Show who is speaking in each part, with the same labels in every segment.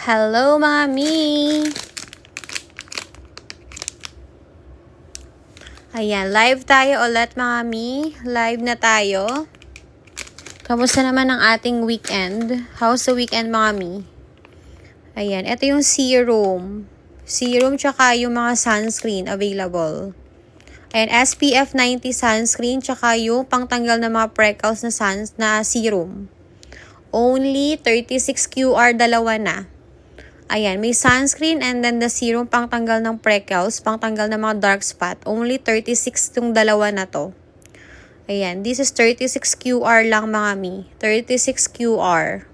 Speaker 1: Hello, Mami! Ayan, live tayo ulit, Mami. Live na tayo. Kamusta naman ang ating weekend? How's the weekend, Mami? Ayan, ito yung serum. Serum tsaka yung mga sunscreen available. Ayan, SPF 90 sunscreen tsaka yung pangtanggal ng mga freckles na serum. Only 36 QR, dalawa na. Ayan, may sunscreen and then the serum pangtanggal ng freckles, pangtanggal ng mga dark spot. Only 36 yung dalawa na to. Ayan, this is 36 QR lang, mga mi. 36 QR.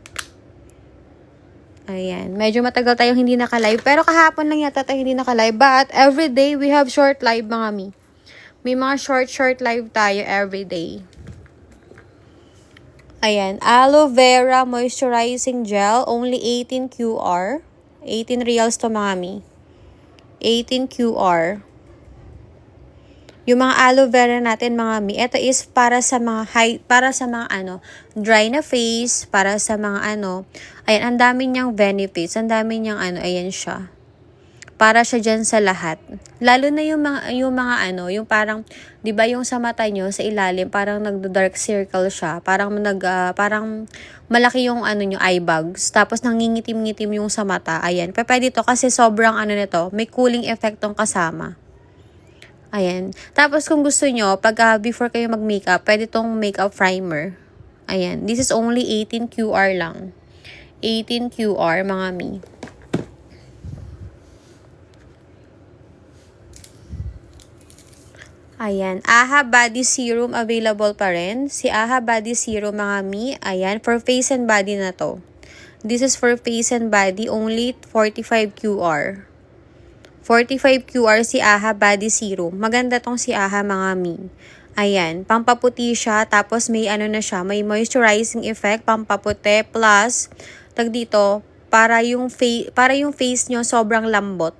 Speaker 1: Ayan, medyo matagal tayong hindi naka-live. Pero kahapon lang yata tayo hindi naka-live. But everyday we have short live, mga mi. May mga short live tayo everyday. Ayan, aloe vera moisturizing gel, only 18 QR. 18 reals to, mga mi. 18 QR. Yung mga aloe vera natin, mga mi, ito is para sa mga dry na face, para sa mga ayan, ang dami niyang benefits, ang dami niyang ayan siya. Para siya dyan sa lahat. Lalo na yung yung parang, 'di ba yung sa mata nyo, sa ilalim, parang nagdo-dark circle siya. Parang parang malaki yung nyo, eye bags. Tapos nangingitim-ngitim yung sa mata. Ayan. Pwede to kasi sobrang nito, may cooling effect tong kasama. Ayan. Tapos kung gusto nyo, pag before kayo mag-makeup, pwede tong makeup primer. Ayan. This is only 18 QR lang. 18 QR, mga mi. Ayan, AHA Body Serum available pa rin. Si AHA Body Serum, mga mi, ayan, for face and body na to. This is for face and body, only 45 QR. 45 QR si AHA Body Serum. Maganda tong si AHA, mga mi. Ayan, pampaputi siya, tapos may na siya, may moisturizing effect, pampaputi, plus, para yung face nyo sobrang lambot.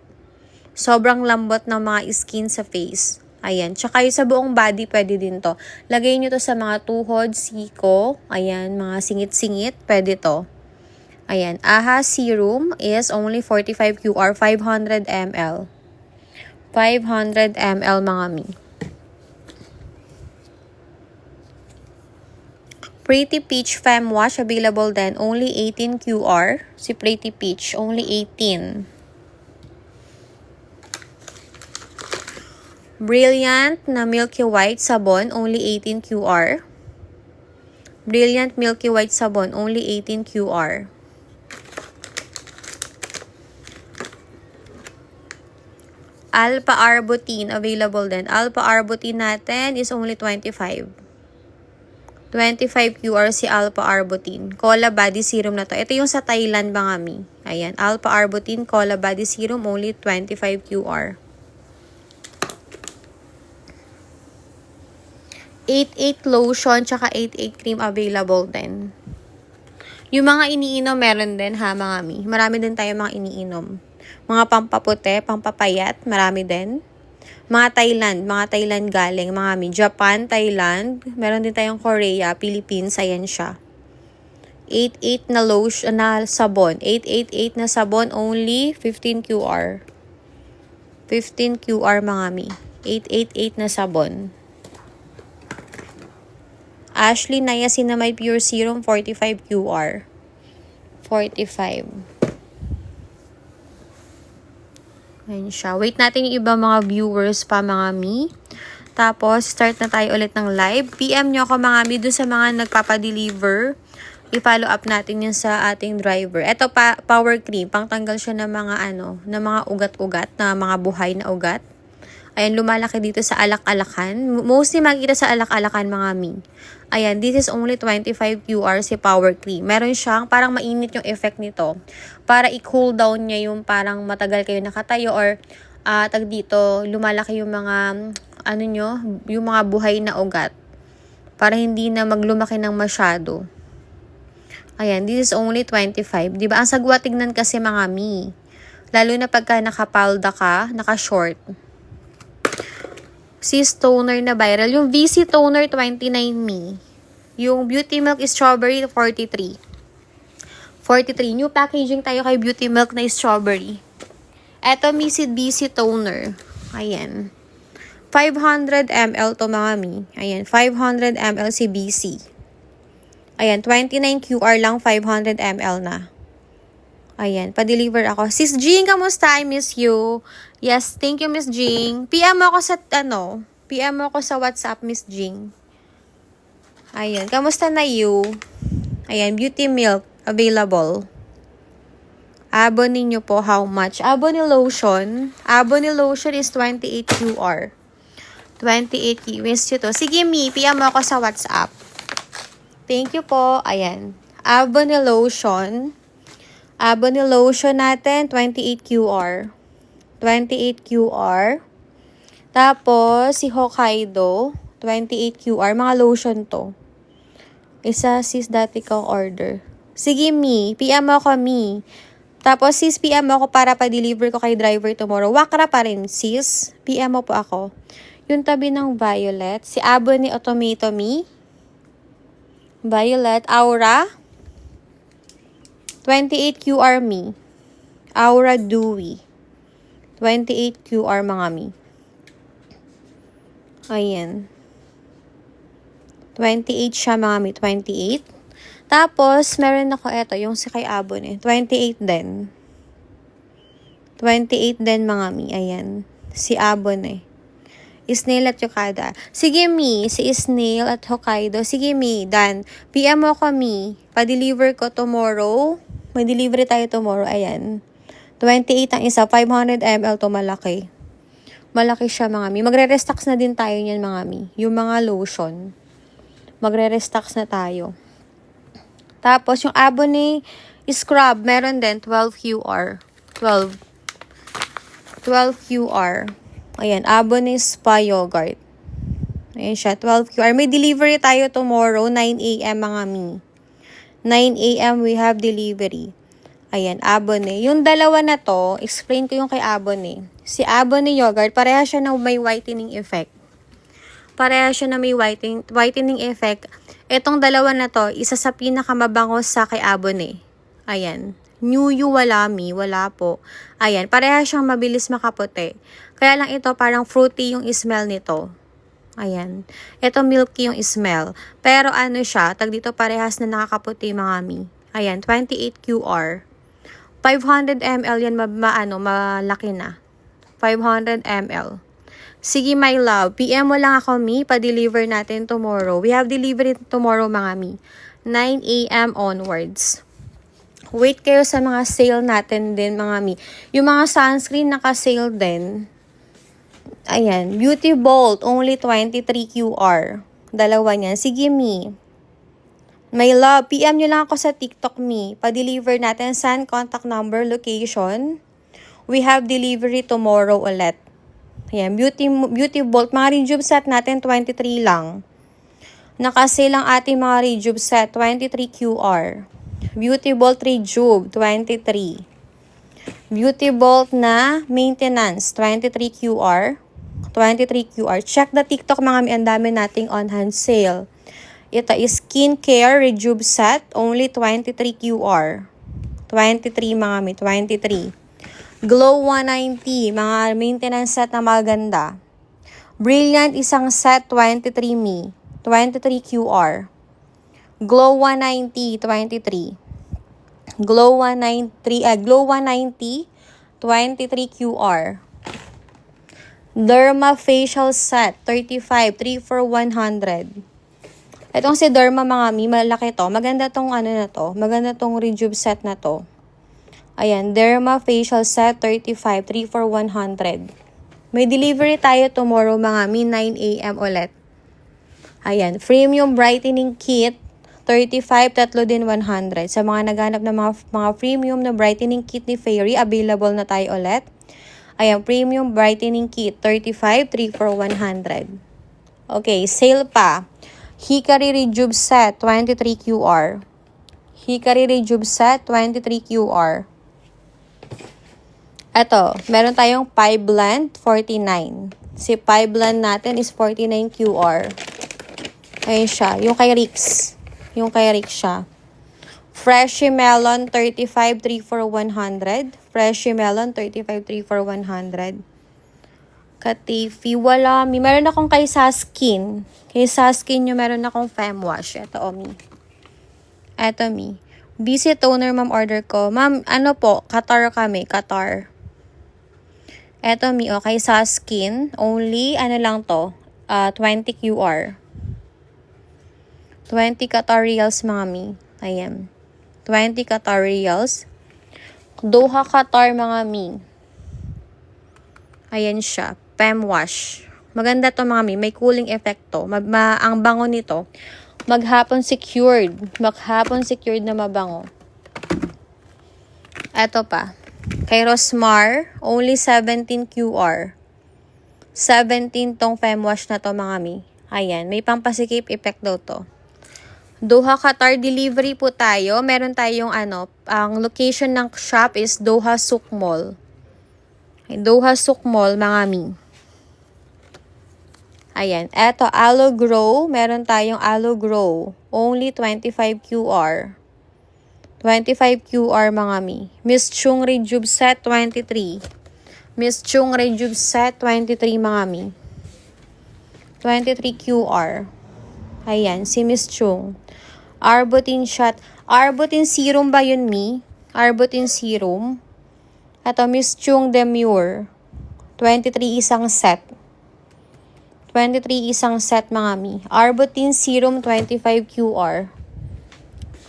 Speaker 1: Sobrang lambot ng mga skin sa face. Ayan. Tsaka yung sa buong body, pwede din to. Lagay nyo to sa mga tuhod, siko. Ayan, mga singit-singit. Pwede to. Ayan. AHA Serum is only 45 QR, 500 ml. 500 ml, mga mi. Pretty Peach Femme Wash available din. Only 18 QR. Si Pretty Peach, only 18. Brilliant na Milky White sabon, only 18 QR. Brilliant Milky White sabon, only 18 QR. Alpha Arbutin, available din. Alpha Arbutin natin is only 25. 25 QR si Alpha Arbutin. Cola Body Serum na to. Ito yung sa Thailand, mga mi. Ayan, Alpha Arbutin, Cola Body Serum, only 25 QR. 88 lotion, tsaka 88 cream available din. Yung mga iniinom, meron din, ha, mga mi. Marami din tayo mga iniinom. Mga pampaputi, pampapayat, marami din. Mga Thailand galing, mga mi. Japan, Thailand, meron din tayong Korea, Philippines, ayan siya. 88 na lotion, na sabon. 888 na sabon, only 15 QR. 15 QR, mga mi. 888 na sabon. Ashley Niacinamide Pure Serum, 45 QR. 45. Ayan siya. Wait natin yung iba mga viewers pa, mga mi. Tapos, start na tayo ulit ng live. PM nyo ako, mga mi, dun sa mga nagpapadeliver. I-follow up natin yun sa ating driver. Ito power cream. Pangtanggal siya ng mga ng mga ugat-ugat, na mga buhay na ugat. Ayan, lumalaki dito sa alak-alakan. Mostly makikita sa alak-alakan, mga mi. Ayan, this is only 25 QR si Power Cream. Meron siyang parang mainit yung effect nito. Para i-cool down niya yung parang matagal kayo nakatayo or lumalaki yung mga yung mga buhay na ugat. Para hindi na maglumaki ng masyado. Ayan, this is only 25. Diba? Ang sagwa tignan kasi, mga mi. Lalo na pagka nakapalda ka, naka-short. Sis Toner na viral. Yung VC Toner 29 mi. Yung Beauty Milk Strawberry 43. 43. New packaging tayo kay Beauty Milk na strawberry. Eto, Missy BC Toner. Ayan. 500 ml to mga mi. Ayan, 500 ml si BC. Ayan, 29 QR lang, 500 ml na. Ayan, pa-deliver ako. Sis Jing, kamusta? I miss you. Yes, thank you, Miss Jing. PM mo ako sa, PM mo ako sa WhatsApp, Miss Jing. Ayan, kamusta na you? Ayan, Beauty Milk, available. Abon ninyo po, how much? Abon ni lotion. Abon ni lotion is 28 QR. 28 miss you to. Sige, Mi, PM mo ako sa WhatsApp. Thank you po. Ayan. Abon ni lotion. Abon ni lotion natin, 28 QR. 28 QR. Tapos, si Hokkaido, 28 QR. Mga lotion to. Isa, sis, dati kang order. Sige, Mi. PM mo ako, Mi. Tapos, sis, PM mo ako para pa-deliver ko kay driver tomorrow. Wakra pa rin, sis. PM mo po ako. Yung tabi ng Violet. Si Abon ni Otomatomi. Violet. Aura. 28 QR, Mi. Aura Dewy. 28 QR, mga Mi. Ayan. 28 siya, mga Mi. 28. Tapos, meron ako eto, yung si kay Abon eh. 28 din. 28 din, mga Mi. Ayan. Si Abon eh. Snail at Yokada. Sige, Mi. Si Snail at Hokkaido. Sige, Mi. Dan. PM mo ko, Mi. Pa-deliver ko tomorrow. May delivery tayo tomorrow. Ayan. 28 ang isa. 500 ml to, malaki. Malaki siya, mga Mi. Magre-restocks na din tayo niyan, mga Mi. Yung mga lotion. Magre-restocks na tayo. Tapos, yung Abon scrub, meron din, 12 QR. 12 QR. Ayan, Abon spa yogurt. Ayan siya, 12 QR. May delivery tayo tomorrow, 9 a.m. mga Mi. 9 a.m. we have delivery. Ayan, Abon Yung dalawa na to, explain ko yung kay Abon Si Abon yogurt, pareha siya na may whitening effect. Pareha siya na may whitening effect. Etong dalawa na to, isa sa pinakamabangos sa kay Abon Ayan. New you, wala Mi, wala po. Ayan, pareha siyang mabilis makaputi. Kaya lang ito, parang fruity yung smell nito. Ayan. Ito milky yung smell. Pero ano siya, tag dito parehas na nakakaputi, mga Mi. Ayan, 28 QR. 500 ml yan, malaki na. 500 ml. Sige, my love. PM mo lang ako, Mi. Pa-deliver natin tomorrow. We have delivery tomorrow, mga Mi. 9 a.m. onwards. Wait kayo sa mga sale natin din, mga Mi. Yung mga sunscreen naka-sale din. Ayan. Beauty Bolt, only 23 QR. Dalawa niyan. Sige, Mi. My love, PM nyo lang ako sa TikTok, Mi. Pa-deliver natin. Send contact number, location. We have delivery tomorrow ulit. Ayan, Beauty Bolt. Mga rejuve set natin, 23 lang. Nakasale ang ating mga rejuve set, 23 QR. Beauty Bolt rejuve, 23. Beauty Bolt na maintenance, 23 QR. 23 QR. Check the TikTok, mga Mi. Ang dami nating on-hand sale. Ito is skincare rejuve set, only 23 QR. 23, mga Mi. 23. Glow 190, mga maintenance set na maganda. Brilliant, isang set, 23 Mi. 23 QR. Glow 190, 23. Glow 190, 23 QR. Derma facial set, 35, 3 for 100. Itong si Derma, mga Mi, malaki to. Maganda tong na to. Maganda tong rejuve set na to. Ayan, Derma facial set, 35, 3 for 100. May delivery tayo tomorrow, mga Mi, 9 a.m. ulit. Ayan, premium brightening kit, 35, tatlo din 100. Sa mga naghanap ng mga premium na brightening kit ni Fairy, available na tayo ulit. Ayan, premium brightening kit, 35, 3 for 100. Okay, sale pa. Hikari rejuve set, 23 QR. Hikari rejuve set, 23 QR. Eto, meron tayong Pie Blend, 49. Si Pie Blend natin is 49 QR. Ayun siya. Yung kay Rix. Yung kay Rix siya. Freshy Melon, 35, 3 for 100. Freshy Melon, 35, 3 for 100. Katifi, wala, Mi. Meron akong kay Saskin. Kay Saskin yung meron akong fem wash. Ito, Mi. Ito, Mi. BC toner, ma'am, order ko. Ma'am, ano po, Qatar kami, Qatar. Ito, Mi, kay Saskin. Only, ano lang to, 20 QR. 20 Qatar Reals, mga Mi. Ayan. 20 Qatar Reals. Doha Qatar, mga Mi. Ayan siya. Fem wash. Maganda to, mga Mi. May cooling effect to. Ang bango nito. Maghapon secured. Maghapon secured na mabango. Eto pa. Kay Rosmar, only 17 QR. 17 tong fem wash na to, mga Mi. Ayan. May pampasikip effect daw to. Doha Qatar delivery po tayo. Meron tayong ang location ng shop is Doha Souk Mall. Doha Souk Mall, mga Mi. Ayan. Eto, Aloe Grow. Meron tayong Aloe Grow. Only 25 QR. 25 QR, mga Mi. Miss Chung Rejuve Set, 23. Miss Chung Rejuve Set, 23, mga Mi. 23 QR. Ayan, si Miss Chung. Arbutin shot. Arbutin serum ba yun, Mi? Arbutin serum. Ito, Miss Chung Demure. 23 isang set. 23 isang set, mga Mi. Arbutin serum, 25 QR.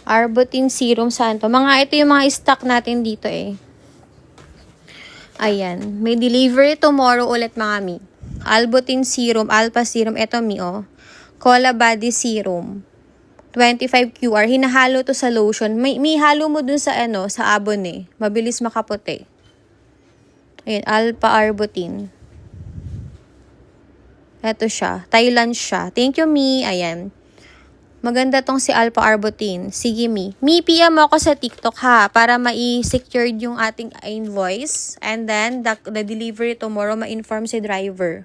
Speaker 1: Arbutin serum, saan to? Ito yung mga stock natin dito eh. Ayan. May delivery tomorrow ulit, mga Mi. Arbutin serum, Alpha serum. Ito, Mi, Cola Body Serum. 25 QR. Hinahalo to sa lotion. May halo mo dun sa sa abon eh. Mabilis makaputi. Ayan, Alpha Arbutin. Ito siya. Thailand siya. Thank you, Mi. Ayan. Maganda tong si Alpha Arbutin. Sige, Mi. Mi, PM mo ako sa TikTok, ha? Para ma-secured yung ating invoice. And then, the delivery tomorrow, ma-inform si driver.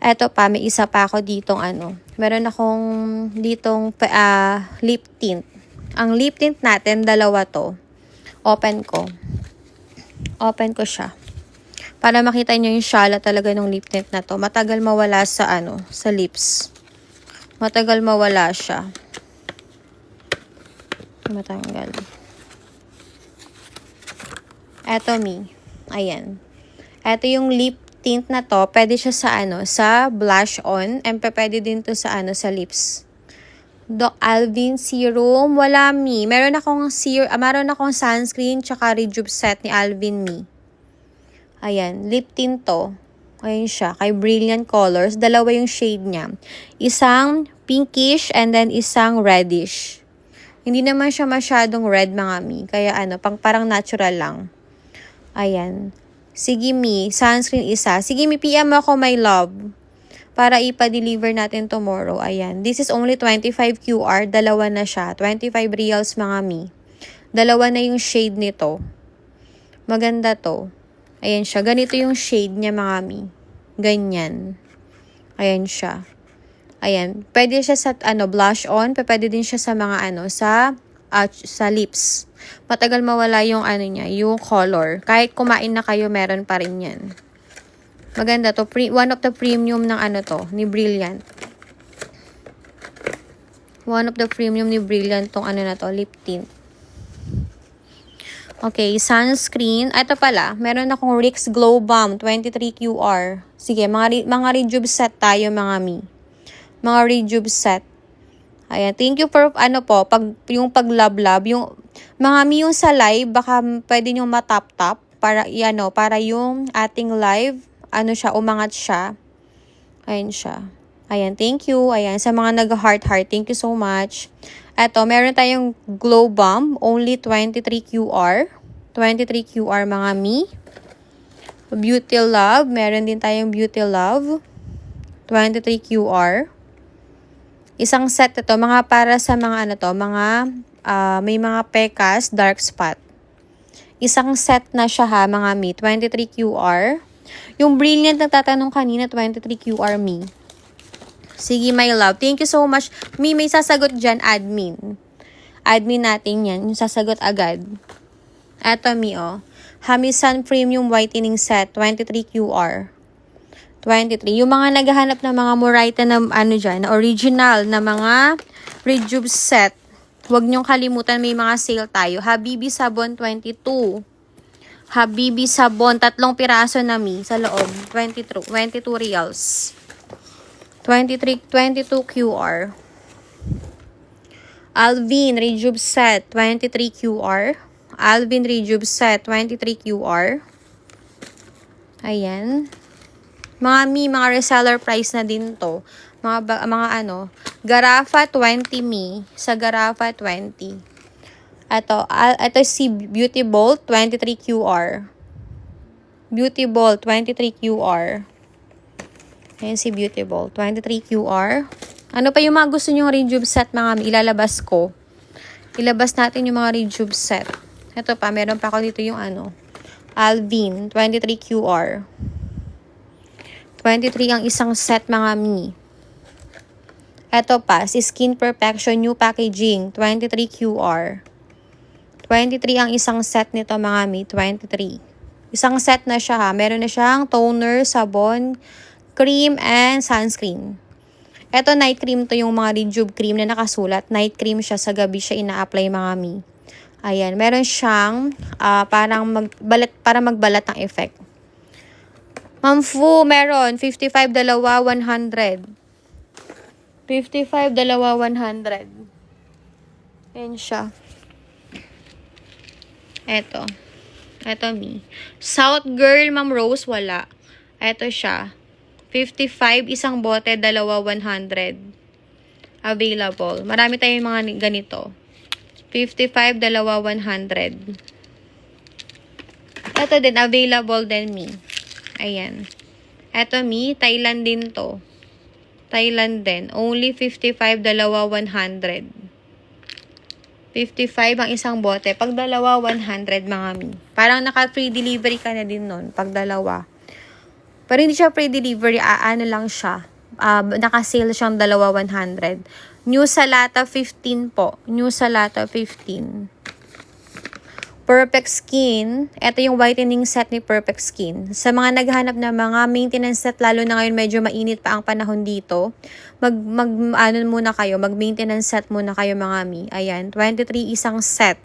Speaker 1: Eto pa, may isa pa ako ditong Meron akong ditong lip tint. Ang lip tint natin, dalawa to. Open ko. Open ko siya. Para makita nyo yung shala talaga ng lip tint na to. Matagal mawala sa sa lips. Matagal mawala siya. Matanggal. Eto, Mi. Ayan. Eto yung lip tint na to, pwede siya sa sa blush on, and pwede din to sa sa lips. Doc Alvin serum, wala, Mi. Meron akong sunscreen tsaka Rejuve set ni Alvin, Mi. Ayan, lip tint to. Ayan siya, kay Brilliant Colors. Dalawa yung shade niya. Isang pinkish and then isang reddish. Hindi naman siya masyadong red, mga Mi. Kaya parang natural lang. Ayan. Sige, Mi. Sunscreen isa. Sige, Mi. PM ako, my love. Para ipa-deliver natin tomorrow. Ayan. This is only 25 QR. Dalawa na siya. 25 reals, mga Mi. Dalawa na yung shade nito. Maganda to. Ayan siya. Ganito yung shade niya, mga Mi. Ganyan. Ayan siya. Ayan. Pwede siya sa blush on. Pwede din siya sa mga sa lips. Matagal mawala yung niya, yung color. Kahit kumain na kayo, meron pa rin yan. Maganda to. One of the premium ng ni Brilliant. One of the premium ni Brilliant tong na to, lip tint. Okay, sunscreen. Ito pala, meron akong Rix Glow Balm, 23 QR. Sige, mga Rejuve set tayo, mga Mi. Mga Rejuve set. Ayan, thank you for yung pag-love-love, yung mga Mi, yung sa live, baka pwede nyo matap-tap para para yung ating live umangat siya. Ayan siya. Ayan, thank you. Ayan, sa mga nag-heart, thank you so much. Eto, meron tayong Glow Balm, only 23 QR. 23 QR, mga Mi. Beauty Love, meron din tayong Beauty Love. 23 QR. Isang set ito, mga para sa mga may mga pekas, dark spot. Isang set na siya, ha, mga Mi. 23 QR. Yung Brilliant na tatanong kanina, 23 QR, Mi. Sige, my love. Thank you so much. Mi, may sasagot dyan, admin. admin natin yan, yung sasagot agad. Eto mi, Hamisan Premium Whitening Set, 23 QR. 23. Yung mga naghahanap ng mga Morita na dyan, na original na mga Rejuve set, huwag niyong kalimutan, may mga sale tayo. Habibi Sabon 22. Habibi Sabon, 3 piraso na sa loob. 22 reals. 22 QR. Alvin Rejuve set, 23 QR. Alvin Rejuve set, 23 QR. Ayan. Mga reseller price na din to. Garafa 20 sa Garafa 20. Ito si Beauty Bolt 23 QR. Beauty Bolt 23 QR. Ayan si Beauty Bolt 23 QR. Ano pa yung mga gusto nyong Rejuve set mga ilalabas ko? Ilabas natin yung mga Rejuve set. Ito pa, meron pa ako dito yung Alvin 23 QR. 23 ang isang set mga mi. Ito pa, si Skin Perfection New Packaging, 23 QR. 23 ang isang set nito mga mi, 23. Isang set na siya ha. Meron na siyang toner, sabon, cream, and sunscreen. Ito night cream to yung mga Rejuve cream na nakasulat. Night cream siya, sa gabi siya ina-apply mga mi. Ayan, meron siyang parang magbalat ng effect. Ma'am Fu, meron. 55, dalawa, 100. 55, dalawa, 100. Ayan siya. Eto. Eto mi. South Girl, Ma'am Rose, wala. Eto siya. 55, isang bote, dalawa, 100. Available. Marami tayong mga ganito. 55, dalawa, 100. Eto din, available din mi. Ayan. Eto mi, Thailand din to. Thailand din. Only 55, dalawa, 100. 55 ang isang bote. Pag dalawa, 100 mga mi. Parang naka-free delivery ka na din nun. Pag dalawa. Pero hindi siya free delivery. Ano lang siya. Naka-sale siyang dalawa, 100. New Salata 15 po. New Salata 15. Perfect Skin, ito yung whitening set ni Perfect Skin. Sa mga naghahanap na mga maintenance set, lalo na ngayon medyo mainit pa ang panahon dito, mag-maintenance set muna kayo mga mi. Ayan, 23 isang set.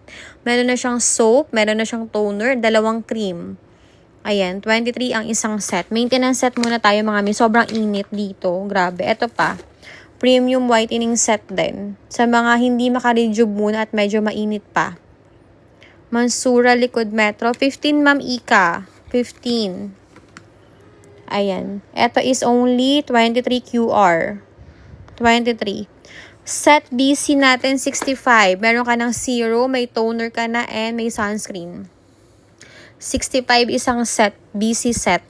Speaker 1: Meron na siyang soap, meron na siyang toner, 2 cream. Ayan, 23 ang isang set. Maintenance set muna tayo mga mi. Sobrang init dito. Grabe. Ito pa. Premium whitening set din. Sa mga hindi maka-rejuve muna at medyo mainit pa. Mansura Likod Metro. 15, Ma'am Ika. 15. Ayan. Ito is only 23 QR. 23. Set BC natin, 65. Meron ka ng zero, may toner ka na, and may sunscreen. 65 isang set. BC set.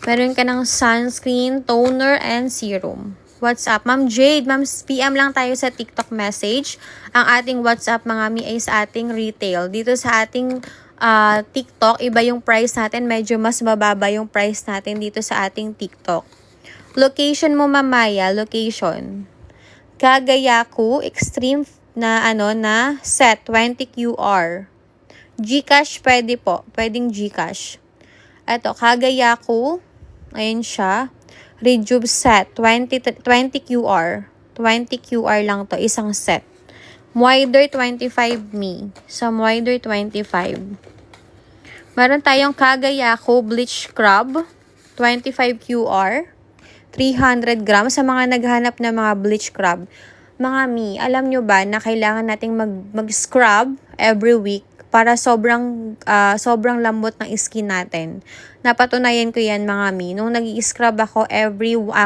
Speaker 1: Meron ka ng sunscreen, toner, and serum. WhatsApp. Ma'am Jade, Ma'am, PM lang tayo sa TikTok message. Ang ating WhatsApp mga mi ay sa ating retail. Dito sa ating TikTok, iba yung price natin. Medyo mas mababa yung price natin dito sa ating TikTok. Location mo mamaya, location. Kagayaku, extreme na set, 20 QR. GCash pwede po. Pwedeng GCash. Ito, Kagayaku. Ayan siya. Rejuve set, 20 QR. 20 QR lang to, isang set. Moider 25 mi. Sa Moider 25. Meron tayong Kagayaku Bleach Scrub, 25 QR. 300 grams sa mga naghanap na mga bleach scrub. Mga mi, alam nyo ba na kailangan nating mag-scrub every week para sobrang lambot ng skin natin. Napatunayan ko yan mga mi. Nung nag-i-scrub ako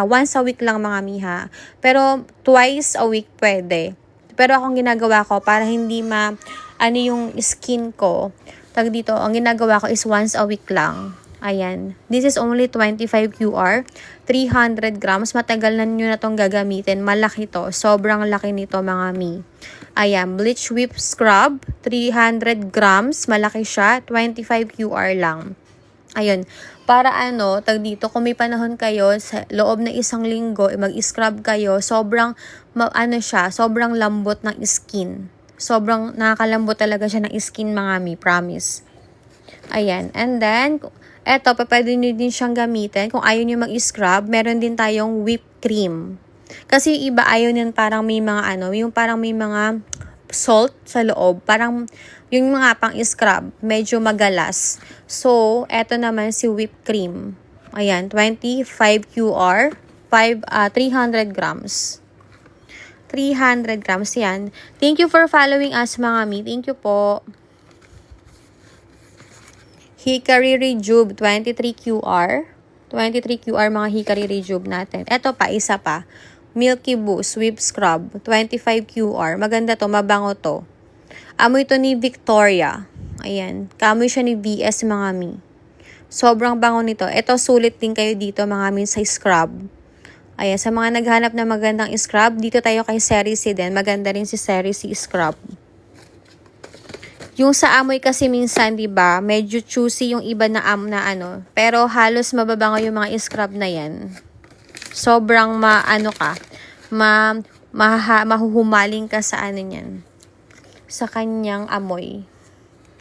Speaker 1: once a week lang mga mi ha. Pero twice a week pwede. Pero akong ginagawa ko para hindi yung skin ko. Tag dito, ang ginagawa ko is once a week lang. Ayan. This is only 25 QR. 300 grams. Matagal na nyo na itong gagamitin. Malaki to. Sobrang laki nito mga mi. Ayan. Bleach Whip Scrub. 300 grams. Malaki siya. 25 QR lang. Ayun. Para ano, tag dito, kung may panahon kayo, sa loob na 1 linggo, mag-scrub kayo, sobrang, ano siya, sobrang lambot ng skin. Sobrang nakakalambot talaga siya ng skin, mga mi, promise. Ayan. And then, eto, pwede nyo din siyang gamitin. Kung ayaw nyo mag-scrub, meron din tayong whipped cream. Kasi iba ayaw nyo parang may mga ano, yung parang may mga salt sa loob. Parang yung mga pang-scrub, medyo magalas. So, eto naman si whipped cream. Ayan, 25 QR, 300 grams. 300 grams yan. Thank you for following us, mga mi. Thank you po. Hickory Rejuve, 23 QR. 23 QR mga Hickory Rejuve natin. Eto pa, isa pa. Milky Boost Whip Scrub, 25 QR. Maganda to, mabango to. Amoy to ni Victoria. Ayan. Kamoy siya ni VS, mga mi. Sobrang bango nito. Ito, sulit din kayo dito, mga mi, sa scrub. Ayan. Sa mga naghanap na magandang scrub, dito tayo kay Cerisy din. Maganda rin si Cerisy scrub. Yung sa amoy kasi minsan, di ba, medyo choosy yung iba na ano. Pero halos mababango yung mga scrub na yan. Sobrang mahuhumaling ka sa ano niyan. Sa kanyang amoy.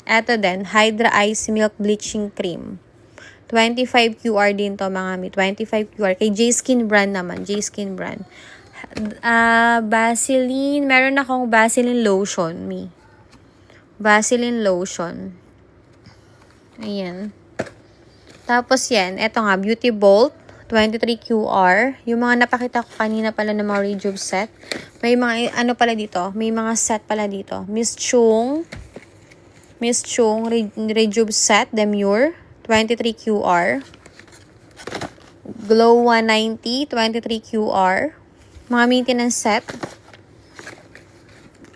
Speaker 1: Eto din, Hydra Ice Milk Bleaching Cream. 25 QR din to, mga mi. 25 QR. Kay J-Skin brand naman. J-Skin brand. Vaseline. Meron akong Vaseline lotion, mi. Vaseline lotion. Ayan. Tapos yan. Eto nga, Beauty Bolt. 23 QR. Yung mga napakita ko kanina pala ng mga Rejuve set. May mga, ano pala dito? May mga set pala dito. Miss Chung, Rejuve set, Demure, 23 QR. Glow 190, 23 QR. Mga maintenance set.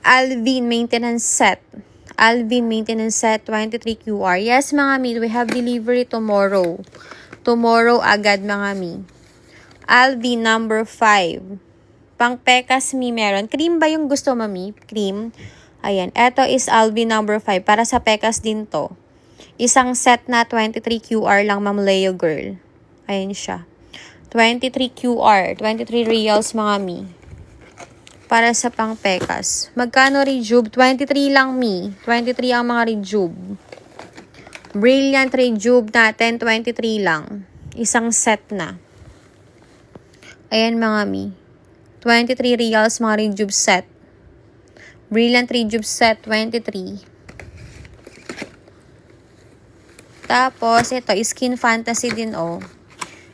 Speaker 1: Alvin maintenance set. 23 QR. Yes, mga mi, we have delivery tomorrow. Tomorrow agad, mga mi. Alvin number 5. Pang pekas mi meron. Cream ba yung gusto, mami? Cream. Ayan. Ito is Alvin number 5. Para sa pekas din to. Isang set na 23 QR lang, Ma'am Leo Girl. Ayan siya. 23 QR. 23 reals, mga mi. Para sa pang pekas. Magkano Rejuve? 23 lang, mi. 23 ang mga Rejuve. Brilliant Rejuve natin, 23 lang. Isang set na. Ayan, mga mi. 23 reals, mga Rejuve set. Brilliant Rejuve set, 23. Tapos, ito, Skin Fantasy din, oh.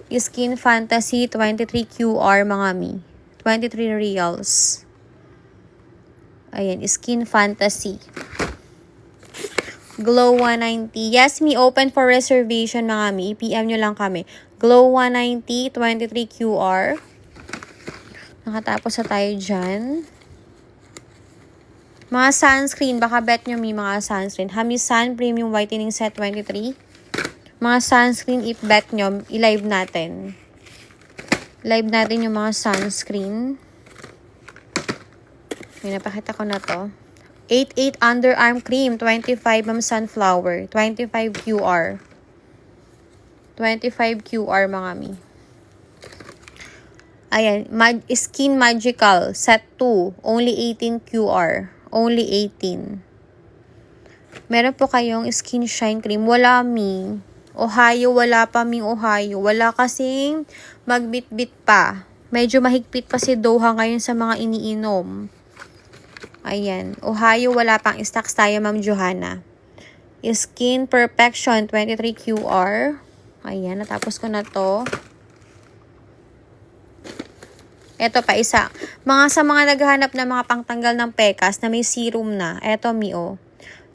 Speaker 1: Skin Fantasy, 23 QR, mga mi. 23 reals. Ayan, Skin Fantasy. Glow 190. Yes, me open for reservation, mga mi. I-PM nyo lang kami. Glow 190, 23 QR. Nakatapos na tayo dyan. Mga sunscreen. Baka bet nyo may mga sunscreen. Hamisan Premium Whitening Set 23. Mga sunscreen, i-bet nyo. I-live natin. Live natin yung mga sunscreen. May napakita ko na to. 88 Underarm Cream, 25 Ma'am Sunflower, 25 QR. 25 QR, mga mi. Ayan, Skin Magical, set 2, only 18 QR. Only 18. Meron po kayong Skin Shine Cream. Wala, mi. Ohio, wala pa, mi. Ohio. Wala kasing magbit-bit pa. Medyo mahigpit pa si Doha ngayon sa mga iniinom. Ayan. Ohio, wala pang stocks tayo, Ma'am Johanna. Skin Perfection, 23 QR. Ayan, natapos ko na to. Ito pa, isa. Sa mga naghahanap na mga pangtanggal ng pekas na may serum na. Ito, Mio.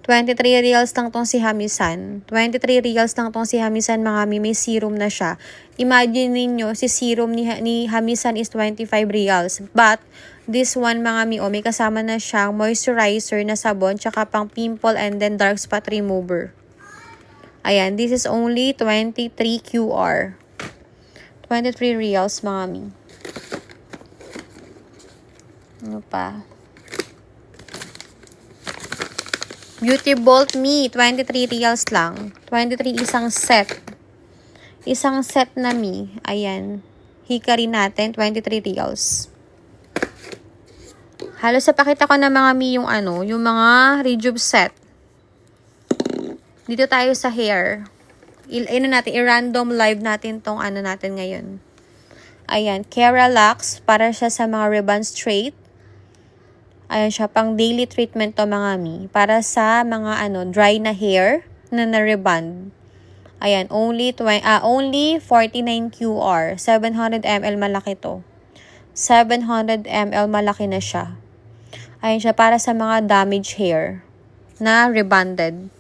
Speaker 1: 23 reals lang tong si Hamisan. 23 reals lang tong si Hamisan, mga mi. May serum na siya. Imagine ninyo, si serum ni Hamisan is 25 reals. But, this one, mga mi, may kasama na siyang moisturizer na sabon, tsaka pang pimple and then dark spot remover. Ayan, this is only 23 QR. 23 reals, mga mi. Ano pa? Beauty Bolt Me, 23 reals lang. 23 isang set. Isang set na mi. Ayan. Hikari natin, 23 reals. Halos napakita ko na mga mi yung ano, yung mga rejuve set. Dito tayo sa hair. I-random live natin tong ano natin ngayon. Ayan, Keralax, para siya sa mga ribbon straight. Ayan siya, pang daily treatment to mga mi. Para sa mga ano, dry na hair na na-rebond. Ayan, only 49 QR. 700 ml malaki to. 700 ml malaki na siya. Ayan siya, para sa mga damaged hair na rebonded.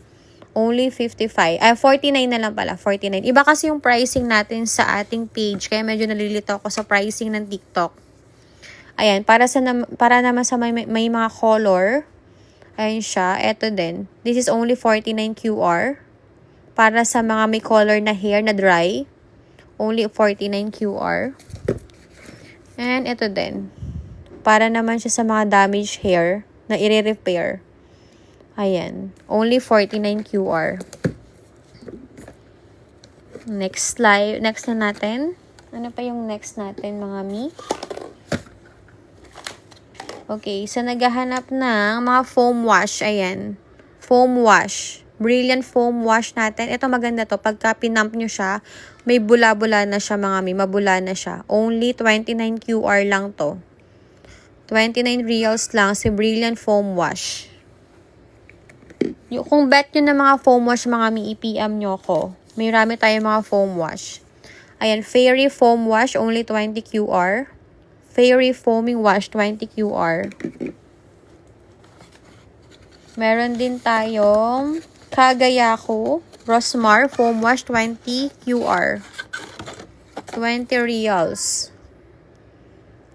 Speaker 1: Only 55. 49 na lang pala. 49. Iba kasi yung pricing natin sa ating page. Kaya medyo nalilito ako sa pricing ng TikTok. Ayan. Para naman sa may mga color. Ayan siya. Ito din. This is only 49 QR. Para sa mga may color na hair na dry. Only 49 QR. And ito din. Para naman siya sa mga damaged hair na i-repair. Ayan. Only 49 QR. Next slide. Next na natin. Ano pa yung next natin, mga mi? Okay. So, naghahanap ng mga foam wash. Ayan. Foam wash. Brilliant foam wash natin. Ito maganda to. Pagka pinump nyo siya, may bula-bula na siya, mga mi. Mabula na siya. Only 29 QR lang to. 29 reals lang si Brilliant Foam Wash. Kung bet nyo na mga foam wash, mga mi, i-PM nyo ko. May rami tayo mga foam wash. Ayan, Fairy Foam Wash, only 20 QR. Fairy Foaming Wash, 20 QR. Meron din tayong Kagayako Rosmar Foam Wash, 20 QR. 20 reals.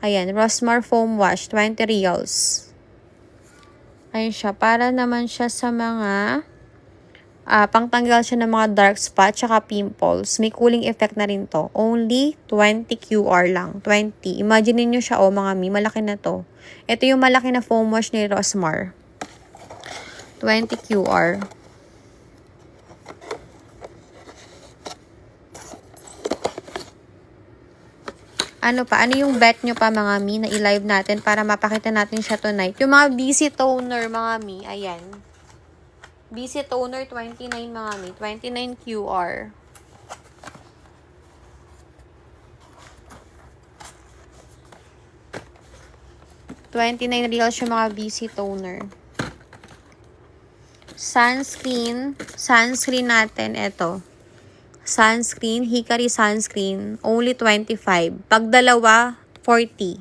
Speaker 1: Ayan, Rosmar Foam Wash, 20 reals. Ayan siya. Para naman siya sa mga pangtanggal siya ng mga dark spot tsaka pimples. May cooling effect na rin to. Only 20 QR lang. 20. Imagine niyo siya, mga mi. Malaki na to. Ito yung malaki na foam wash ni Rosmar. 20 QR. Ano pa? Ano yung bet nyo pa, mga mi, na i-live natin para mapakita natin siya tonight? Yung mga BC Toner, mga mi. Ayan. BC Toner, 29, mga mi. 29 QR. $29 yung mga BC Toner. Sunscreen. Sunscreen natin, ito. Sunscreen, Hikari sunscreen, only 25. Pag dalawa, 40.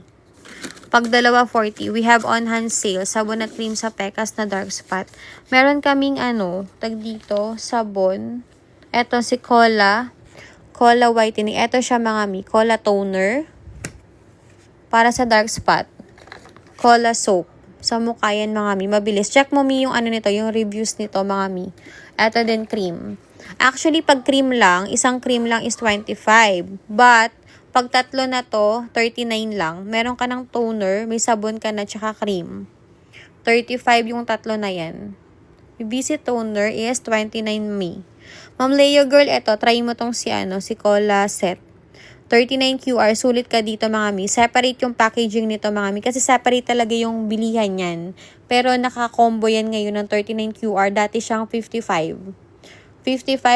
Speaker 1: Pag dalawa, 40. We have on-hand sale, sabon at cream sa Pekas na dark spot. Meron kaming tag dito, sabon. Ito si Cola whitening. Ito siya, mga mi, Cola toner. Para sa dark spot. Cola soap. Sa mukha yan, mga mi. Mabilis. Check mo mi yung nito, yung reviews nito, mga mi. Ito din cream. Actually, pag cream lang, isang cream lang is 25. But, pag tatlo na to, 39 lang. Meron ka ng toner, may sabon ka na, tsaka cream. 35 yung tatlo na yan. Yung BC toner is 29 mi. Ma'am Leo girl, eto, try mo tong si Cola set. 39 QR, sulit ka dito, mga mi. Separate yung packaging nito, mga mi. Kasi separate talaga yung bilihan yan. Pero naka-combo yan ngayon ng 39 QR. Dati siyang 55,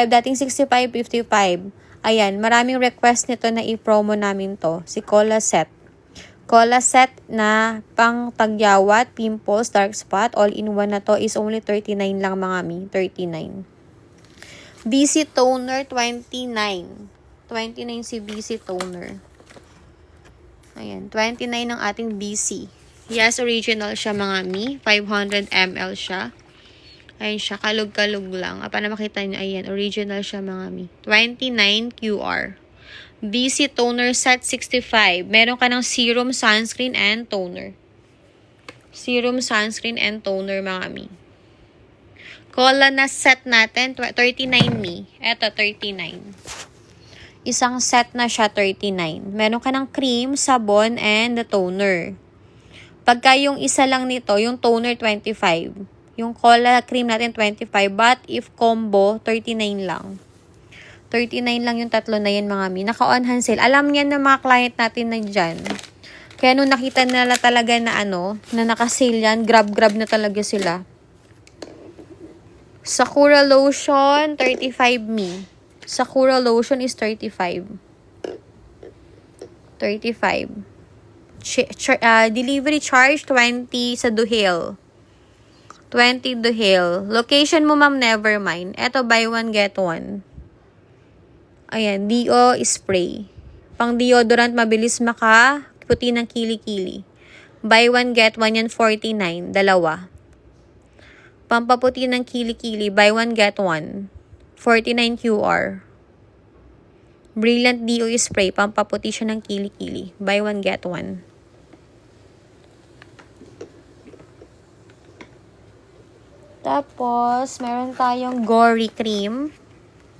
Speaker 1: dating 65, 55. Ayan, maraming request nito na i-promo namin to. Si Cola Set. Cola Set na pang tagyawat, pimples, dark spot, all-in-one na to is only 39 lang, mga mi. 39. BC Toner, 29. 29 si BC Toner. Ayan, 29 ng ating BC. Yes, original siya, mga mi. 500 ml siya. Ayan siya, kalog-kalog lang. Para makita nyo, ayan, original siya, mga mi. 29 QR. BC Toner Set 65. Meron ka ng serum, sunscreen, and toner. Serum, sunscreen, and toner, mga mi. Cola na set natin, 39 mi. Eto, 39. Isang set na siya, 39. Meron ka ng cream, sabon, and the toner. Pagka yung isa lang nito, yung toner, 25. Yung cola cream natin, 25. But if combo, 39 lang. 39 lang yung tatlo na yan mga mi. Naka-on hand sale. Alam niyan ng mga client natin na dyan. Kaya nung nakita nila talaga na na naka-sale yan, grab na talaga sila. Sakura lotion, 35 mi. Sakura lotion is 35. 35. Delivery charge, 20 sa Duhil. 20 Duhil. Location mo, ma'am, never mind. Eto, buy one, get one. Ayan, Dio spray. Pang deodorant, mabilis puti ng kili-kili. Buy one, get one yan, 49. Dalawa. Pampaputi ng kili-kili, buy one, get one. 49 QR. Brilliant Dio spray, pampaputi siya ng kili-kili. Buy one, get one. Tapos, meron tayong Gory Cream.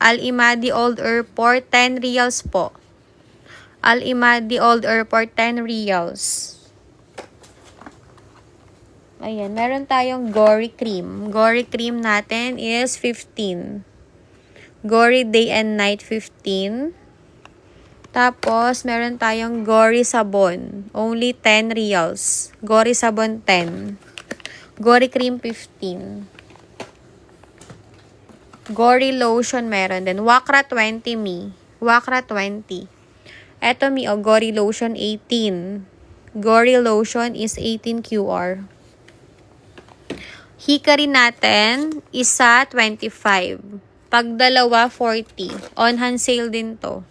Speaker 1: Al-Imadi Old Airport, 10 reals po. Al-Imadi Old Airport, 10 reals. Ayan, meron tayong Gory Cream. Gory Cream natin is 15. Gory Day and Night, 15. Tapos, meron tayong Gory Sabon. Only 10 reals. Gory Sabon, 10. Gory Cream, 15. Gory Lotion meron din. Wakra, 20 mi. Wakra, 20. Eto mi, Gory Lotion, 18. Gory Lotion is 18 QR. Hikari natin, isa, 25. Pag dalawa, 40. On hand sale din to.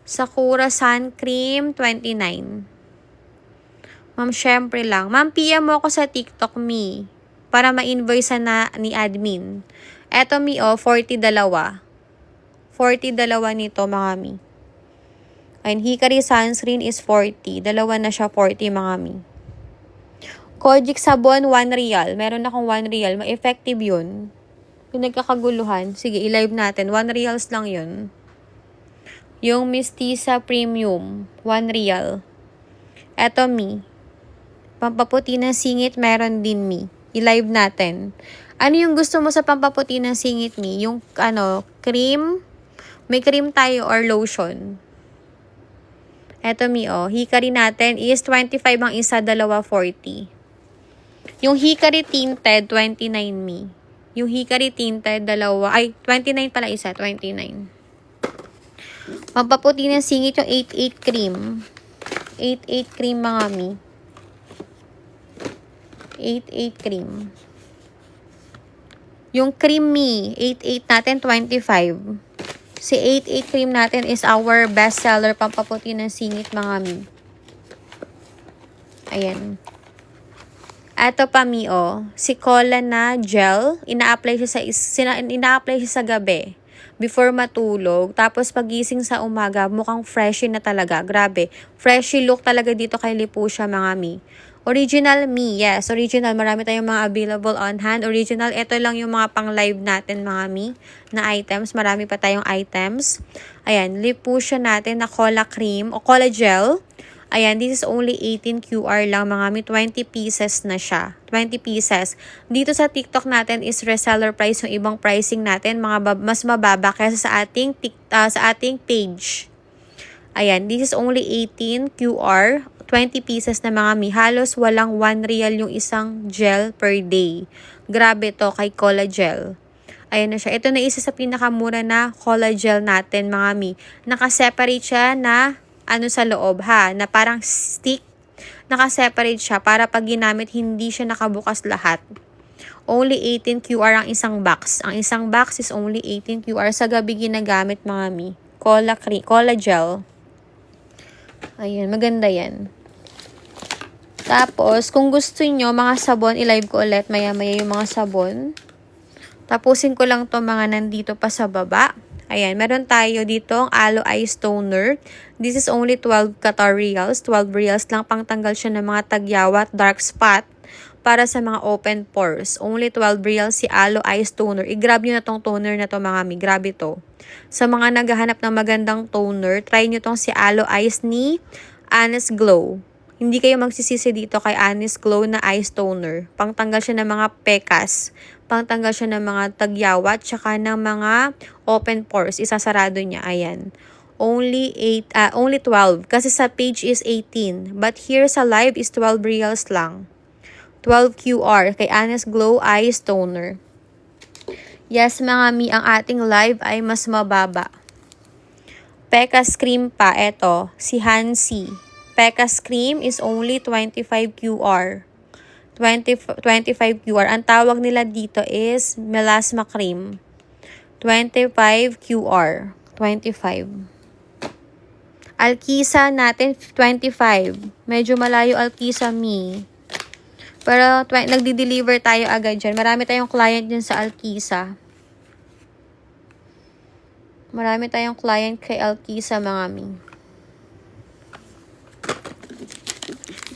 Speaker 1: Sakura Sun Cream, 29. Ma'am, syempre lang. Ma'am, PM mo ako sa TikTok, mi. Para ma-invoice na ni admin. Eto, mi, 40 dalawa. 40 dalawa nito, mga mi. And Hikari Sunscreen is 40. Dalawa na siya, 40, mga mi. Kojic sabon, 1 real. Meron akong 1 real. Ma-effective yun. Yung nagkakaguluhan. Sige, i-live natin. 1 reals lang yun. Yung Mistisa Premium, 1 real. Eto, mi. Pampaputi ng singit, meron din, mi. I-live natin. Ano yung gusto mo sa pampaputi ng singit, mi? Yung, cream? May cream tayo or lotion. Eto, mi, Hikari natin is 25 ang isa, dalawa, 40. Yung Hikari Tinted, 29 mi. Yung Hikari Tinted, dalawa, 29 pala isa, 29. Pampaputi ng singit yung 88 cream. 88 cream, mga mi. 88 cream. Yung cream mi, 88 natin, 25. Si 88 cream natin is our best seller pampaputi ng singit, mga mi. Ayan. Ito pa, mi, si Cola na gel, ina-apply siya sa gabi before matulog. Tapos pagising sa umaga, mukhang freshy na talaga. Grabe. Freshy look talaga dito kay Lipucia, mga mi. Original, mi. Yes, original. Marami tayong mga available on hand. Original, ito lang yung mga pang live natin, mga mi, na items. Marami pa tayong items. Ayan, Lipucia natin na Cola cream o Cola gel. Ayan, this is only 18 QR lang, mga mi. 20 pieces na siya. 20 pieces. Dito sa TikTok natin is reseller price yung ibang pricing natin. Mas mababa kaysa sa ating page. Ayan, this is only 18 QR. 20 pieces na, mga mi. Halos walang 1 real yung isang gel per day. Grabe to kay Cola gel. Ayan na siya. Ito na isa sa pinakamura na Cola gel natin, mga mi. Naka-separate siya na sa loob, na parang stick. Naka-separate siya para pag ginamit, hindi siya nakabukas lahat. Only 18 QR ang isang box. Ang isang box is only 18 QR. Sa gabi ginagamit, mga mi. Cola gel. Ayan, maganda yan. Tapos, kung gusto nyo, mga sabon, i-live ko ulit maya-maya yung mga sabon. Tapusin ko lang to, mga nandito pa sa baba. Ayan, meron tayo dito ang Aloe Ice Toner. This is only 12 Qatar reals. 12 reals lang, pangtanggal siya ng mga tagyawat, dark spot, para sa mga open pores. Only 12 reals si Aloe Ice Toner. I-grab nyo na tong toner na to, mga mi. Grabe to. Sa mga naghahanap ng magandang toner, try nyo tong si Aloe Ice ni Honest Glow. Hindi kayo magsisisi dito kay Honest Glow na Eyes Toner. Pangtanggal siya ng mga pekas. Pangtanggal siya ng mga tagyawat. Tsaka ng mga open pores. Isasarado niya. Ayan. Only 12. Kasi sa page is 18. But here sa live is 12 reals lang. 12 QR kay Honest Glow Eyes Toner. Yes mga mi, ang ating live ay mas mababa. Pekas Cream pa. Eto. Si Hansi. Pekas Cream is only 25 QR. 25 QR. Ang tawag nila dito is Melasma Cream. 25 QR. 25. Alkisa natin, 25. Medyo malayo Alkisa mi. Pero nagdi-deliver tayo agad dyan. Marami tayong client dyan sa Alkisa. Marami tayong client kay Alkisa mga mi.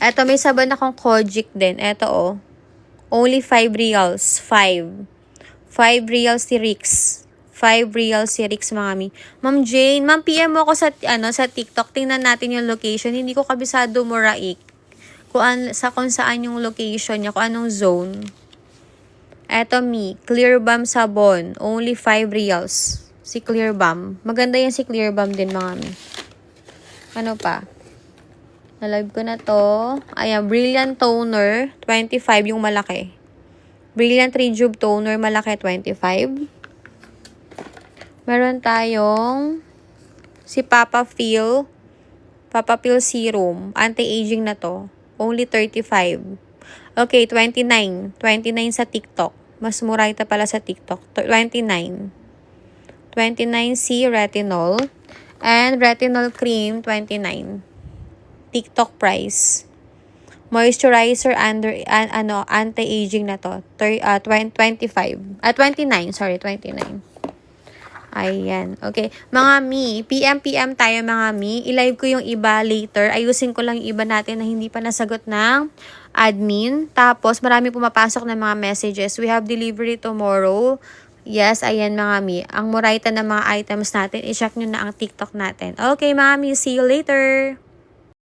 Speaker 1: Eto, may sabon akong Kojic din. Eto, oh. Only 5 reals. 5. 5 reals si Rix. 5 reals si Rix, mga mi. Ma'am Jane, ma'am, PM mo ako sa TikTok. Tingnan natin yung location. Hindi ko kabisado Moraik. Kung saan yung location niya. Kung anong zone. Eto, mi. Clear Balm sabon. Only 5 reals. Si Clear Balm. Maganda yan si Clear Balm din, mga mi. Ano pa? Na-live ko na to. Ayan, Brilliant Toner, 25 yung malaki. Brilliant Rejuve Toner, malaki, 25. Meron tayong si Papa Phil Serum. Anti-aging na to. Only 35. Okay, 29. 29 sa TikTok. Mas mura ito pala sa TikTok. 29. 29 si Retinol. And Retinol Cream, 29. TikTok price. Moisturizer anti-aging na to. 29. Sorry, 29. Ayan. Okay. Mga mi, PM tayo mga mi. I-live ko yung iba later. Ayusin ko lang yung iba natin na hindi pa nasagot ng admin. Tapos, marami pumapasok ng mga messages. We have delivery tomorrow. Yes, ayan mga mi. Ang murayta ng mga items natin, i-check nyo na ang TikTok natin. Okay mga mi, see you later!